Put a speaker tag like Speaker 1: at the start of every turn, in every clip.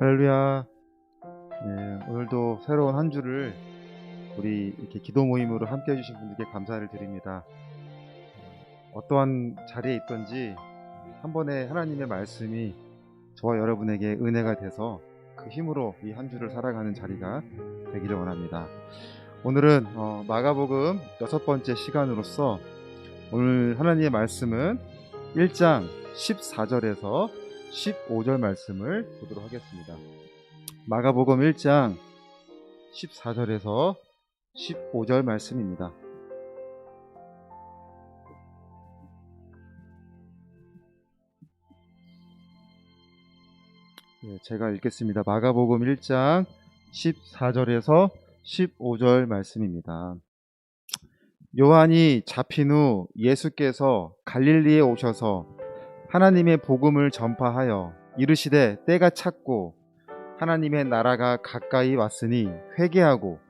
Speaker 1: 할렐루야. 네, 오늘도 새로운 한 주를 우리 이렇게 기도 모임으로 함께 해주신 분들께 감사를 드립니다. 어떠한 자리에 있든지 한 번에 하나님의 말씀이 저와 여러분에게 은혜가 돼서 그 힘으로 이 한 주를 살아가는 자리가 되기를 원합니다. 오늘은 마가복음 6번째 시간으로서 오늘 하나님의 말씀은 1장 14절에서 15절 말씀을 보도록 하겠습니다. 마가복음 1장 14절에서 15절 말씀입니다. 제가 읽겠습니다. 마가복음 1장 14절에서 15절 말씀입니다. 요한이 잡힌 후 예수께서 갈릴리에 오셔서 하나님의 복음을 전파하여 이르시되 때가 찼고 하나님의 나라가 가까이 왔으니 회개하고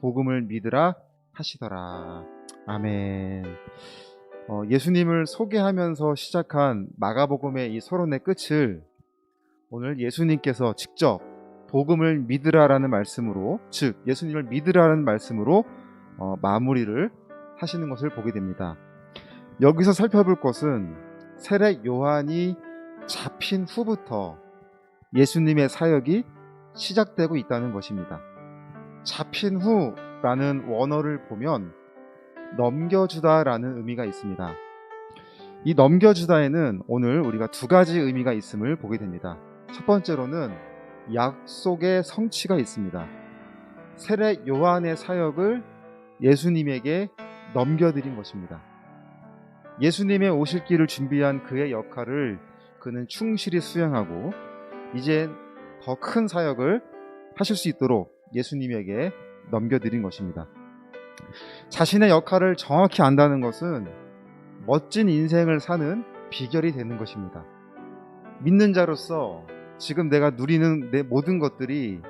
Speaker 1: 복음을 믿으라 하시더라. 아멘. 예수님을 소개하면서 시작한 마가복음의 이 서론의 끝을 오늘 예수님께서 직접 복음을 믿으라라는 말씀으로, 즉 예수님을 믿으라는 말씀으로 마무리를 하시는 것을 보게 됩니다. 여기서 살펴볼 것은 세례 요한이 잡힌 후부터 예수님의 사역이 시작되고 있다는 것입니다. 잡힌 후라는 원어를 보면 넘겨주다라는 의미가 있습니다. 이 넘겨주다에는 오늘 우리가 두 가지 의미가 있음을 보게 됩니다. 첫 번째로는 약속의 성취가 있습니다. 세례 요한의 사역을 예수님에게 넘겨드린 것입니다. 예수님의 오실 길을 준비한 그의 역할을 그는 충실히 수행하고 이제 더 큰 사역을 하실 수 있도록 예수님에게 넘겨드린 것입니다. 자신의 역할을 정확히 안다는 것은 멋진 인생을 사는 비결이 되는 것입니다. 믿는 자로서 지금 내가 누리는 내 모든 것들이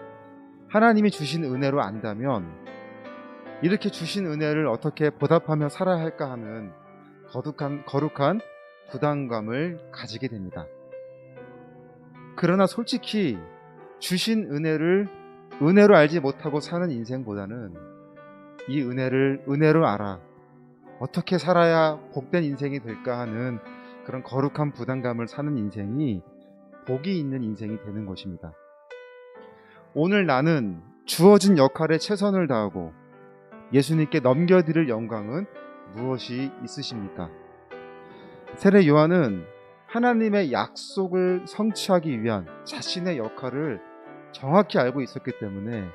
Speaker 1: 하나님이 주신 은혜로 안다면 이렇게 주신 은혜를 어떻게 보답하며 살아야 할까 하는 거룩한 부담감을 가지게 됩니다. 그러나 솔직히 주신 은혜를 은혜로 알지 못하고 사는 인생보다는 이 은혜를 은혜로 알아 어떻게 살아야 복된 인생이 될까 하는 그런 거룩한 부담감을 사는 인생이 복이 있는 인생이 되는 것입니다. 오늘 나는 주어진 역할에 최선을 다하고 예수님께 넘겨드릴 영광은 무엇이 있으십니까? 세례 요한은 하나님의 약속을 성취하기 위한 자신의 역할을 정확히 알고 있었기 때문에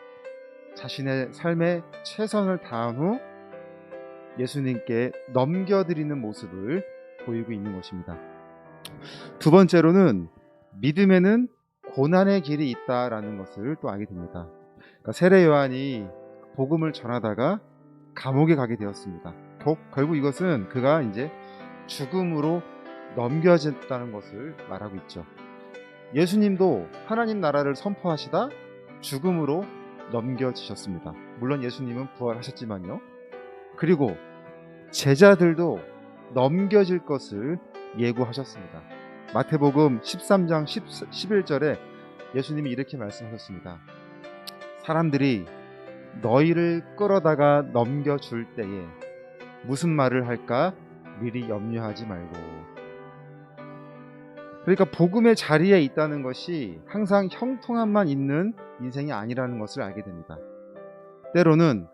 Speaker 1: 자신의 삶에 최선을 다한 후 예수님께 넘겨드리는 모습을 보이고 있는 것입니다. 두 번째로는 믿음에는 고난의 길이 있다라는 것을 또 알게 됩니다. 그러니까 세례 요한이 복음을 전하다가 감옥에 가게 되었습니다. 결국 이것은 그가 이제 죽음으로 넘겨졌다는 것을 말하고 있죠. 예수님도 하나님 나라를 선포하시다 죽음으로 넘겨지셨습니다. 물론 예수님은 부활하셨지만요. 그리고 제자들도 넘겨질 것을 예고하셨습니다. 마태복음 13장 11절에 예수님이 이렇게 말씀하셨습니다. 사람들이 너희를 끌어다가 넘겨줄 때에 무슨 말을 할까 미리 염려하지 말고. 그러니까 복음의 자리에 있다는 것이 항상 형통함만 있는 인생이 아니라는 것을 알게 됩니다. 때로는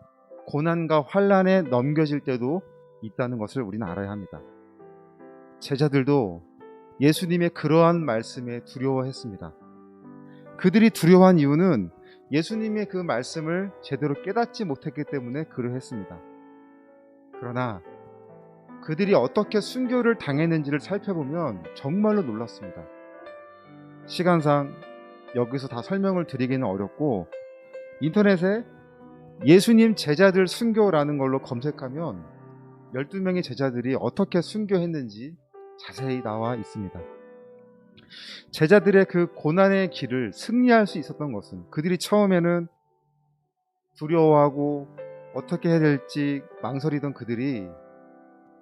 Speaker 1: 고난과 환난에 넘겨질 때도 있다는 것을 우리는 알아야 합니다. 제자들도 예수님의 그러한 말씀에 두려워했습니다. 그들이 두려워한 이유는 예수님의 그 말씀을 제대로 깨닫지 못했기 때문에 그러했습니다. 그러나 그들이 어떻게 순교를 당했는지를 살펴보면 정말로 놀랐습니다. 시간상 여기서 다 설명을 드리기는 어렵고 인터넷에 예수님 제자들 순교라는 걸로 검색하면 12명의 제자들이 어떻게 순교했는지 자세히 나와 있습니다. 제자들의 그 고난의 길을 승리할 수 있었던 것은 그들이 처음에는 두려워하고 어떻게 해야 될지 망설이던 그들이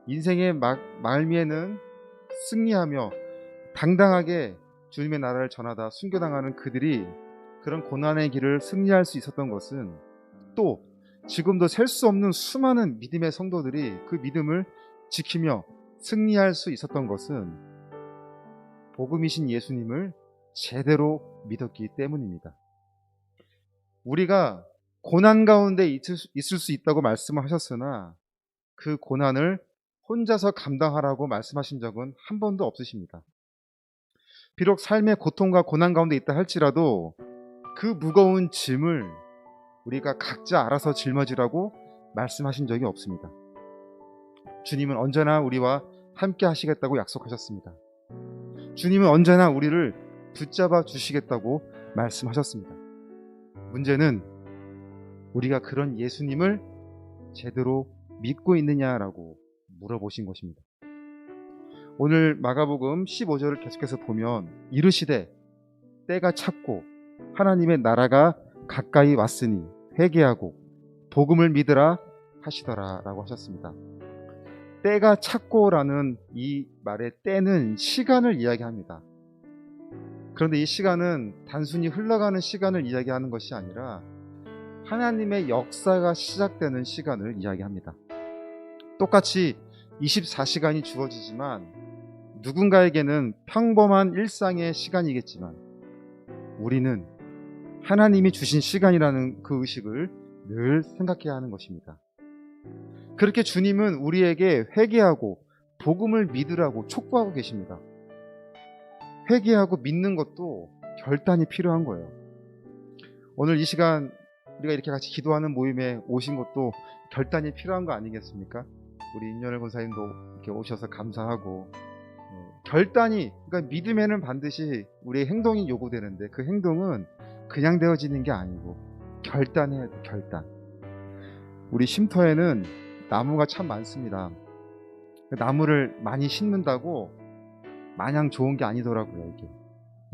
Speaker 1: 인생의 말미에는 승리하며 당당하게 주님의 나라를 전하다 순교당하는 그들이 그런 고난의 길을 승리할 수 있었던 것은, 또 지금도 셀 수 없는 수많은 믿음의 성도들이 그 믿음을 지키며 승리할 수 있었던 것은 복음이신 예수님을 제대로 믿었기 때문입니다. 우리가 고난 가운데 있을 수 있다고 말씀을 하셨으나 그 고난을 혼자서 감당하라고 말씀하신 적은 한 번도 없으십니다. 비록 삶의 고통과 고난 가운데 있다 할지라도 그 무거운 짐을 우리가 각자 알아서 짊어지라고 말씀하신 적이 없습니다. 주님은 언제나 우리와 함께 하시겠다고 약속하셨습니다. 주님은 언제나 우리를 붙잡아 주시겠다고 말씀하셨습니다. 문제는 우리가 그런 예수님을 제대로 믿고 있느냐라고 물어보신 것입니다. 오늘 마가복음 15절을 계속해서 보면 이르시되 때가 찼고 하나님의 나라가 가까이 왔으니 회개하고 복음을 믿으라 하시더라 라고 하셨습니다. 때가 찼고라는 이 말의 때는 시간을 이야기합니다. 그런데 이 시간은 단순히 흘러가는 시간을 이야기하는 것이 아니라 하나님의 역사가 시작되는 시간을 이야기합니다. 똑같이 24시간이 주어지지만 누군가에게는 평범한 일상의 시간이겠지만 우리는 하나님이 주신 시간이라는 그 의식을 늘 생각해야 하는 것입니다. 그렇게 주님은 우리에게 회개하고 복음을 믿으라고 촉구하고 계십니다. 회개하고 믿는 것도 결단이 필요한 거예요. 오늘 이 시간 우리가 이렇게 같이 기도하는 모임에 오신 것도 결단이 필요한 거 아니겠습니까? 우리 임연을 권사님도 이렇게 오셔서 감사하고, 결단이, 그러니까 믿음에는 반드시 우리의 행동이 요구되는데 그 행동은 그냥 되어지는 게 아니고 결단해야 돼. 결단. 우리 쉼터에는 나무가 참 많습니다. 나무를 많이 심는다고 마냥 좋은 게 아니더라고요. 이게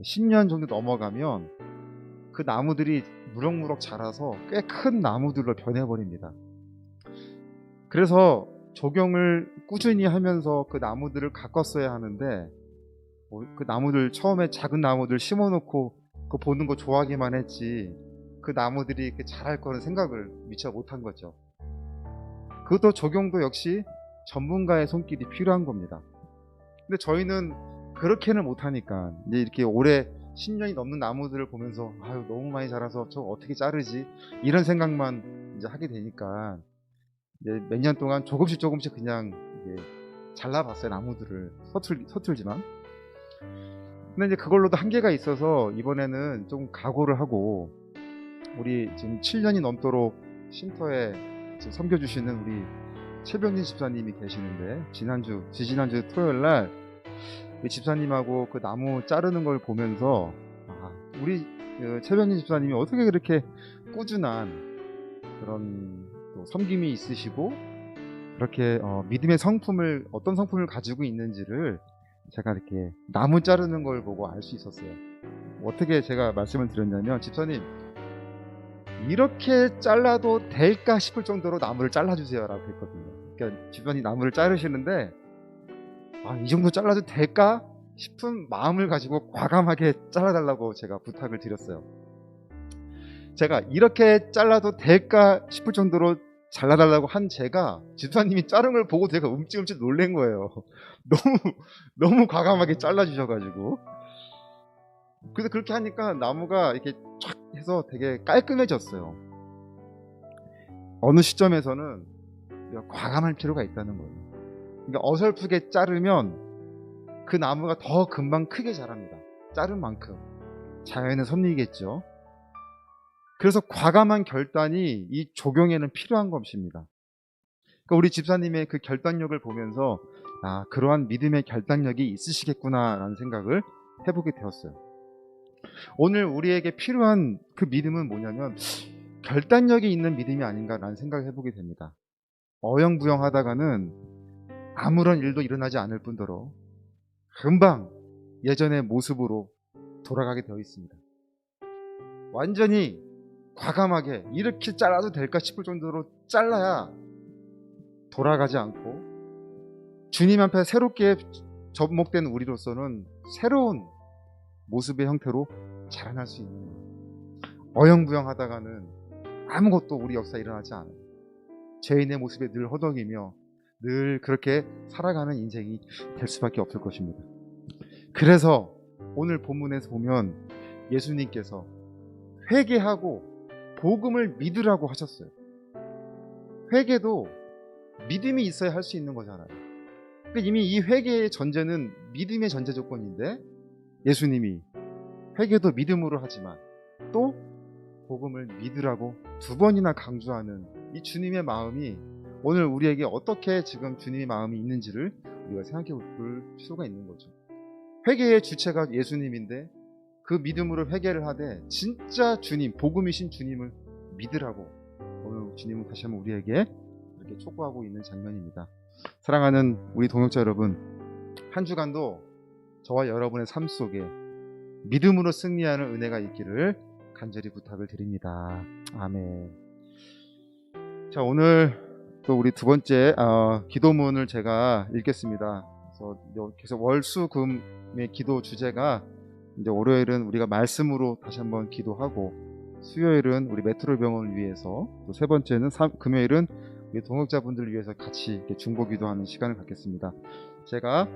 Speaker 1: 10년 정도 넘어가면 그 나무들이 무럭무럭 자라서 꽤 큰 나무들로 변해버립니다. 그래서 조경을 꾸준히 하면서 그 나무들을 가꿨어야 하는데, 그 나무들 처음에 작은 나무들 심어놓고 그 보는 거 좋아하기만 했지 그 나무들이 이렇게 자랄 거는 생각을 미처 못한 거죠. 그것도 조경도 역시 전문가의 손길이 필요한 겁니다. 근데 저희는 그렇게는 못하니까 이제 이렇게 오래 10년이 넘는 나무들을 보면서 아유 너무 많이 자라서 저거 어떻게 자르지 이런 생각만 이제 하게 되니까 이제 몇 년 동안 조금씩 그냥 이제 잘라봤어요. 나무들을 서툴지만. 근데 이제 그걸로도 한계가 있어서 이번에는 좀 각오를 하고, 우리 지금 7년이 넘도록 쉼터에 섬겨주시는 우리 최병진 집사님이 계시는데, 지지난주 토요일 날 우리 집사님하고 그 나무 자르는 걸 보면서 우리 최병진 집사님이 어떻게 그렇게 꾸준한 그런 또 섬김이 있으시고 그렇게 믿음의 성품을, 어떤 성품을 가지고 있는지를 제가 이렇게 나무 자르는 걸 보고 알 수 있었어요. 어떻게 제가 말씀을 드렸냐면, 집사님 이렇게 잘라도 될까 싶을 정도로 나무를 잘라주세요 라고 했거든요. 그러니까 집사님 나무를 자르시는데 이 정도 잘라도 될까 싶은 마음을 가지고 과감하게 잘라달라고 제가 부탁을 드렸어요. 제가 이렇게 잘라도 될까 싶을 정도로 잘라달라고 한 제가 집사님이 자른 걸 보고 제가 움찔움찔 놀란 거예요. 너무 과감하게 잘라주셔가지고. 그래서 그렇게 하니까 나무가 이렇게 쫙 해서 되게 깔끔해졌어요. 어느 시점에서는 우리가 과감할 필요가 있다는 거예요. 그러니까 어설프게 자르면 그 나무가 더 금방 크게 자랍니다. 자른 만큼. 자연의 섭리겠죠. 그래서 과감한 결단이 이 조경에는 필요한 것입니다. 그러니까 우리 집사님의 그 결단력을 보면서 그러한 믿음의 결단력이 있으시겠구나라는 생각을 해보게 되었어요. 오늘 우리에게 필요한 그 믿음은 뭐냐면 결단력이 있는 믿음이 아닌가라는 생각을 해보게 됩니다. 어영부영하다가는 아무런 일도 일어나지 않을 뿐더러 금방 예전의 모습으로 돌아가게 되어 있습니다. 완전히 과감하게 이렇게 잘라도 될까 싶을 정도로 잘라야 돌아가지 않고 주님 앞에 새롭게 접목된 우리로서는 새로운 모습의 형태로 자라날 수 있는 거예요. 어영부영하다가는 아무것도 우리 역사에 일어나지 않아요. 죄인의 모습에 늘 허덕이며 늘 그렇게 살아가는 인생이 될 수밖에 없을 것입니다. 그래서 오늘 본문에서 보면 예수님께서 회개하고 복음을 믿으라고 하셨어요. 회개도 믿음이 있어야 할 수 있는 거잖아요. 그러니까 이미 이 회개의 전제는 믿음의 전제 조건인데 예수님이 회개도 믿음으로 하지만 또 복음을 믿으라고 두 번이나 강조하는 이 주님의 마음이 오늘 우리에게 어떻게 지금 주님의 마음이 있는지를 우리가 생각해 볼 필요가 있는 거죠. 회개의 주체가 예수님인데 그 믿음으로 회개를 하되 진짜 주님, 복음이신 주님을 믿으라고 오늘 주님은 다시 한번 우리에게 이렇게 촉구하고 있는 장면입니다. 사랑하는 우리 동역자 여러분, 한 주간도 저와 여러분의 삶 속에 믿음으로 승리하는 은혜가 있기를 간절히 부탁을 드립니다. 아멘. 자, 오늘 또 우리 두 번째 기도문을 제가 읽겠습니다. 그래서 계속 월수금의 기도 주제가 이제 월요일은 우리가 말씀으로 다시 한번 기도하고 수요일은 우리 메트로 병원을 위해서 또 세 번째는 금요일은 우리 동역자분들을 위해서 같이 이렇게 중보 기도하는 시간을 갖겠습니다. 제가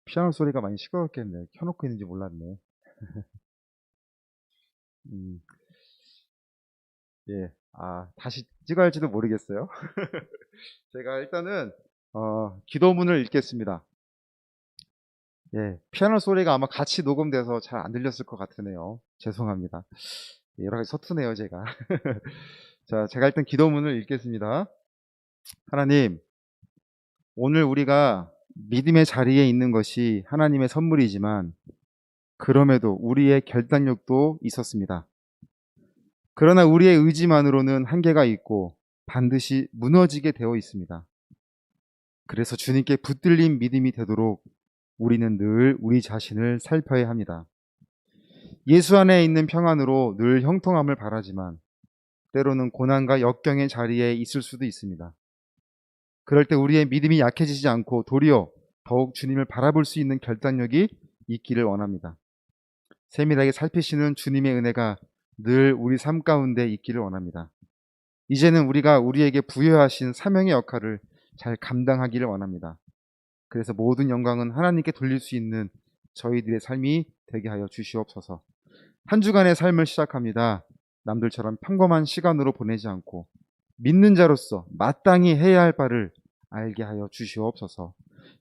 Speaker 1: 피아노 소리가 많이 시끄럽겠네. 켜놓고 있는지 몰랐네. 예, 다시 찍어야 할지도 모르겠어요. 제가 일단은 기도문을 읽겠습니다. 예, 피아노 소리가 아마 같이 녹음돼서 잘 안 들렸을 것 같으네요. 죄송합니다. 여러 가지 서투네요, 제가. 자, 제가 일단 기도문을 읽겠습니다. 하나님, 오늘 우리가 믿음의 자리에 있는 것이 하나님의 선물이지만 그럼에도 우리의 결단력도 있었습니다. 그러나 우리의 의지만으로는 한계가 있고 반드시 무너지게 되어 있습니다. 그래서 주님께 붙들린 믿음이 되도록 우리는 늘 우리 자신을 살펴야 합니다. 예수 안에 있는 평안으로 늘 형통함을 바라지만 때로는 고난과 역경의 자리에 있을 수도 있습니다. 그럴 때 우리의 믿음이 약해지지 않고 도리어 더욱 주님을 바라볼 수 있는 결단력이 있기를 원합니다. 세밀하게 살피시는 주님의 은혜가 늘 우리 삶 가운데 있기를 원합니다. 이제는 우리가 우리에게 부여하신 사명의 역할을 잘 감당하기를 원합니다. 그래서 모든 영광은 하나님께 돌릴 수 있는 저희들의 삶이 되게 하여 주시옵소서. 한 주간의 삶을 시작합니다. 남들처럼 평범한 시간으로 보내지 않고 믿는 자로서 마땅히 해야 할 바를 알게 하여 주시옵소서.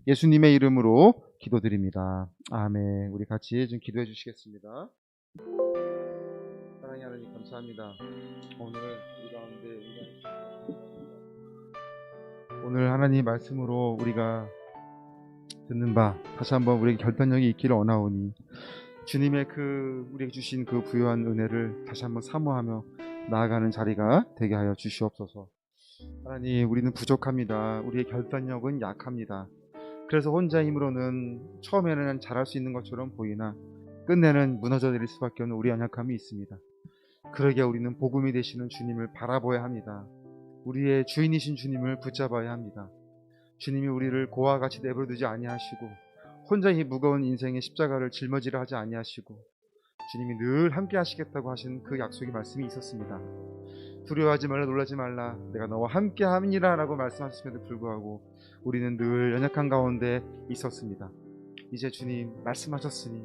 Speaker 1: 예수님의 이름으로 기도드립니다. 아멘. 우리 같이 좀 기도해 주시겠습니다. 사랑의 하나님 감사합니다. 오늘 하나님 말씀으로 우리가 듣는 바 다시 한번 우리에게 결단력이 있기를 원하오니 주님의 우리에게 주신 그 부유한 은혜를 다시 한번 사모하며 나아가는 자리가 되게 하여 주시옵소서. 하나님, 우리는 부족합니다. 우리의 결단력은 약합니다. 그래서 혼자 힘으로는 처음에는 잘할 수 있는 것처럼 보이나 끝내는 무너져 내릴 수밖에 없는 우리 연약함이 있습니다. 그러기에 우리는 복음이 되시는 주님을 바라봐야 합니다. 우리의 주인이신 주님을 붙잡아야 합니다. 주님이 우리를 고와 같이 내버려두지 아니하시고 혼자 이 무거운 인생의 십자가를 짊어지려 하지 아니하시고 주님이 늘 함께 하시겠다고 하신 그 약속의 말씀이 있었습니다. 두려워하지 말라, 놀라지 말라, 내가 너와 함께 함이라 라고 말씀하셨음에도 불구하고 우리는 늘 연약한 가운데 있었습니다. 이제 주님 말씀하셨으니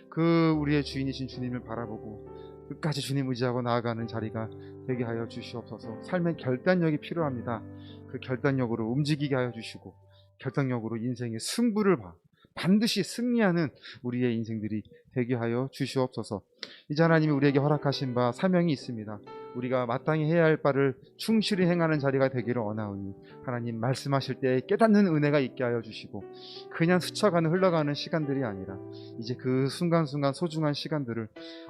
Speaker 1: 그 우리의 주인이신 주님을 바라보고 끝까지 주님 의지하고 나아가는 자리가 되게 하여 주시옵소서. 삶의 결단력이 필요합니다. 그 결단력으로 움직이게 하여 주시고 결단력으로 인생의 승부를 반드시 승리하는 우리의 인생들이 되게 하여 주시옵소서. 이제 하나님이 우리에게 허락하신 바 사명이 있습니다. 우리가 마땅히 해야 할 바를 충실히 행하는 자리가 되기를 원하오니 하나님 말씀하실 때 깨닫는 은혜가 있게 하여 주시고 그냥 스쳐가는 흘러가는 시간들이 아니라 이제 그 순간순간 소중한 시간들을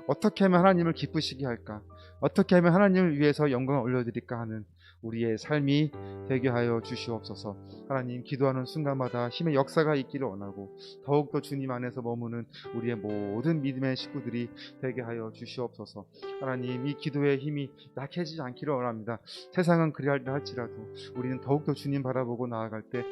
Speaker 1: 어떻게 하면 하나님을 기쁘시게 할까, 어떻게 하면 하나님을 위해서 영광을 올려드릴까 하는 우리의 삶이 되게 하여 주시옵소서. 하나님, 기도하는 순간마다 힘의 역사가 있기를 원하고 더욱더 주님 안에서 머무는 우리의 모든 믿음의 식구들이 되게 하여 주시옵소서. 하나님, 이 기도의 힘이 약해지지 않기를 원합니다. 세상은 그리하리라 할지라도 우리는 더욱더 주님 바라보고 나아갈 때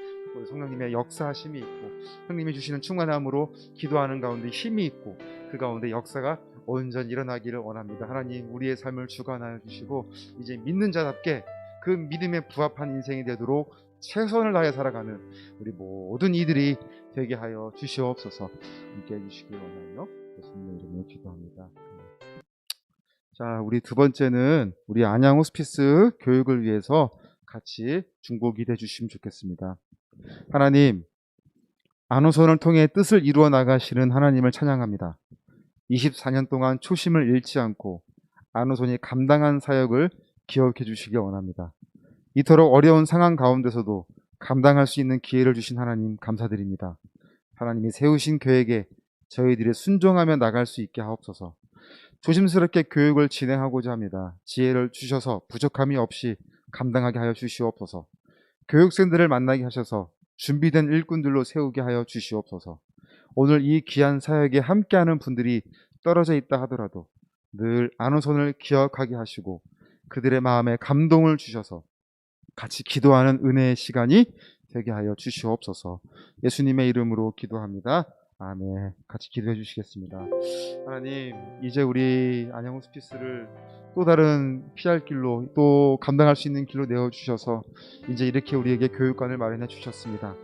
Speaker 1: 성령님의 역사하심이 있고 성령님이 주시는 충만함으로 기도하는 가운데 힘이 있고 그 가운데 역사가 온전히 일어나기를 원합니다. 하나님, 우리의 삶을 주관하여 주시고 이제 믿는 자답게 그 믿음에 부합한 인생이 되도록 최선을 다해 살아가는 우리 모든 이들이 되게 하여 주시옵소서. 함께 해주시기 원하며 예수님의 이름으로 기도합니다. 자, 우리 두 번째는 우리 안양 호스피스 교육을 위해서 같이 중보 기도해 주시면 좋겠습니다. 하나님, 안호선을 통해 뜻을 이루어 나가시는 하나님을 찬양합니다. 24년 동안 초심을 잃지 않고 안호선이 감당한 사역을 기억해 주시기 원합니다. 이토록 어려운 상황 가운데서도 감당할 수 있는 기회를 주신 하나님 감사드립니다. 하나님이 세우신 계획에 저희들이 순종하며 나갈 수 있게 하옵소서. 조심스럽게 교육을 진행하고자 합니다. 지혜를 주셔서 부족함이 없이 감당하게 하여 주시옵소서. 교육생들을 만나게 하셔서 준비된 일꾼들로 세우게 하여 주시옵소서. 오늘 이 귀한 사역에 함께하는 분들이 떨어져 있다 하더라도 늘 안호선을 기억하게 하시고 그들의 마음에 감동을 주셔서 같이 기도하는 은혜의 시간이 되게 하여 주시옵소서. 예수님의 이름으로 기도합니다. 아멘. 같이 기도해 주시겠습니다. 하나님, 이제 우리 안양 호스피스를 또 다른 피할 길로 또 감당할 수 있는 길로 내어주셔서 이제 이렇게 우리에게 교육관을 마련해 주셨습니다.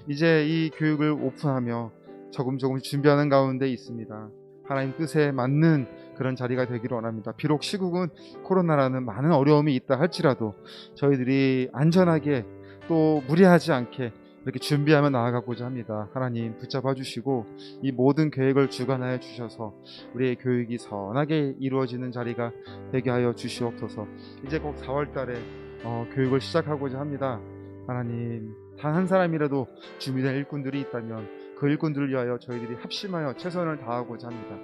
Speaker 1: 이제 이 교육을 오픈하며 조금씩 준비하는 가운데 있습니다. 하나님 뜻에 맞는 그런 자리가 되기를 원합니다. 비록 시국은 코로나라는 많은 어려움이 있다 할지라도 저희들이 안전하게 또 무리하지 않게 이렇게 준비하며 나아가고자 합니다. 하나님 붙잡아 주시고 이 모든 계획을 주관하여 주셔서 우리의 교육이 선하게 이루어지는 자리가 되게 하여 주시옵소서. 이제 곧 4월 달에 교육을 시작하고자 합니다. 하나님, 단 한 사람이라도 준비된 일꾼들이 있다면 그 일꾼들을 위하여 저희들이 합심하여 최선을 다하고자 합니다.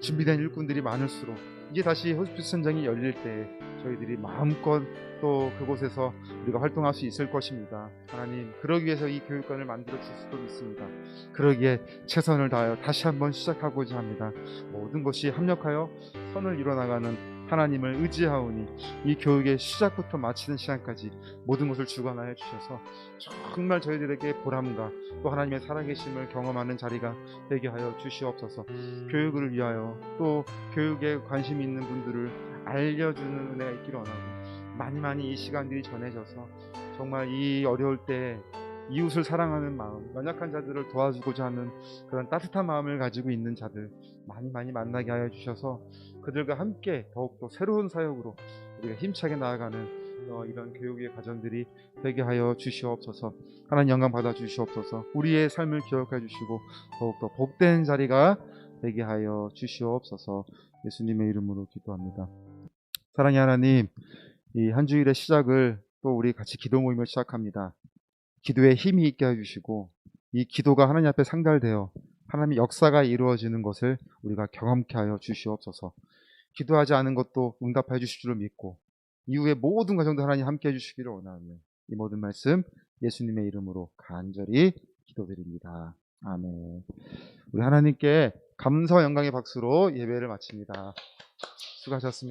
Speaker 1: 준비된 일꾼들이 많을수록 이제 다시 호스피스 현장이 열릴 때 저희들이 마음껏 또 그곳에서 우리가 활동할 수 있을 것입니다. 하나님, 그러기 위해서 이 교육관을 만들어 주실 수도 있습니다. 그러기에 최선을 다하여 다시 한번 시작하고자 합니다. 모든 것이 합력하여 선을 이뤄나가는 하나님을 의지하오니 이 교육의 시작부터 마치는 시간까지 모든 것을 주관하여 주셔서 정말 저희들에게 보람과 또 하나님의 살아계심을 경험하는 자리가 되게 하여 주시옵소서. 교육을 위하여 또 교육에 관심이 있는 분들을 알려주는 은혜가 있기를 원하고 많이 이 시간들이 전해져서 정말 이 어려울 때 이웃을 사랑하는 마음, 연약한 자들을 도와주고자 하는 그런 따뜻한 마음을 가지고 있는 자들 많이 만나게 하여 주셔서 그들과 함께 더욱더 새로운 사역으로 우리가 힘차게 나아가는 이런 교육의 과정들이 되게 하여 주시옵소서. 하나님 영광 받아 주시옵소서. 우리의 삶을 기억해 주시고 더욱더 복된 자리가 되게 하여 주시옵소서. 예수님의 이름으로 기도합니다. 사랑의 하나님, 이 한 주일의 시작을 또 우리 같이 기도 모임을 시작합니다. 기도에 힘이 있게 해주시고 이 기도가 하나님 앞에 상달되어 하나님의 역사가 이루어지는 것을 우리가 경험케 하여 주시옵소서. 기도하지 않은 것도 응답해 주실 줄을 믿고 이후의 모든 과정도 하나님 함께 해주시기를 원하며 이 모든 말씀 예수님의 이름으로 간절히 기도드립니다. 아멘. 우리 하나님께 감사와 영광의 박수로 예배를 마칩니다. 수고하셨습니다.